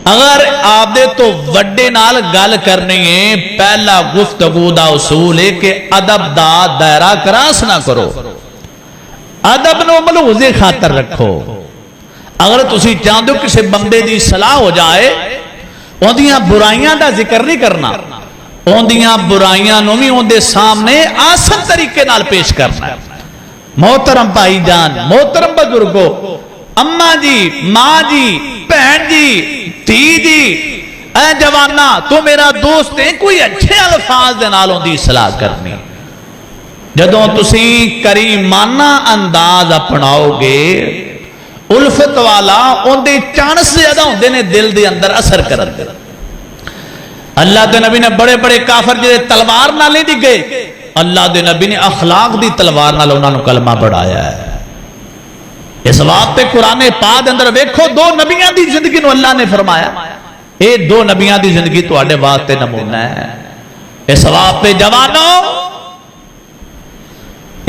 अगर आपदे तो वड्डे नाल गल करनी है, पहला गुफ्तगू दा उसूल है कि अदब दा दायरा क्रॉस ना करो, अदब नूं मलहूज़े खातर रखो। अगर तुसी चाहते हो किसी बंदे की सलाह हो जाए, उहदियां बुराइयां दा जिक्र नहीं करना, उहदियां बुराइयां नूं भी उहदे सामने आसान तरीके नाल पेश करना है। मोहतरम भाईजान, मोहतरम बुजुर्गो, अम्मा जी, मां जी, भैन जी, धी जी, ऐ जवाना तू मेरा दोस्त है, कोई अच्छे अल्फाज दे नाल उहदी सलाह करनी। जदों तुसी करीमाना अंदाज अपनाओगे, उल्फत वाला, उहदे चांस ज्यादा होंदे ने दिल दे अंदर असर करन। अल्लाह के नबी ने बड़े बड़े काफर जिहड़े तलवार नाल नहीं डिगे, अल्लाह के नबी ने अखलाक दी तलवार नाल उन्हां नूं कलमा पढ़ाया है। इस बात पे कुरान पाक अंदर वेखो, दो नबियां दी जिंदगी नूं अल्लाह ने फरमाया, ये दो नबियां दी जिंदगी तुहाडे वास्ते नमूना है। इस बात पे जवानो,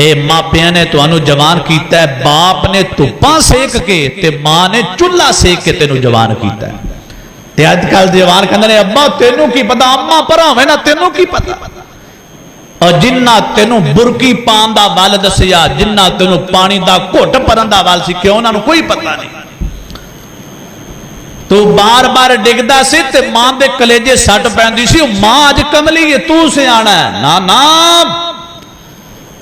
ए मापिया ने तुहानू जवान किया है, बाप ने धुप्पां सेक के ते मां ने चुल्हा सेक के तेनू जवान किया है। ते अजकल जवान कहंदे ने अब्बा तेनू की पता, अम्मा परावे ना तेनू की पता। और जिन्ना तेनू बुरकी पान दा वल दसिया, जिन्ना तेनू पानी दा घुट भरन दा वल सिखाया, उन्हां नूं कोई पता नहीं। तू बार बार डिगदा सी ते मां दे कलेजे सट पैंदी सी, मां अज कमली है, तू सियाणा है। ना ना,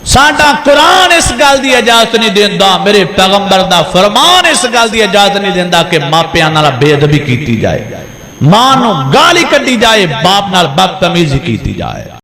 साडा कुरान इस गल की इजाजत नहीं देंदा, मेरे पैगंबर दा फरमान इस गल की इजाजत नहीं देंदा कि मापियां नाल बेअदबी की जाए, मां नूं गाली कड्डी जाए, बाप नाल बदतमीजी की जाए।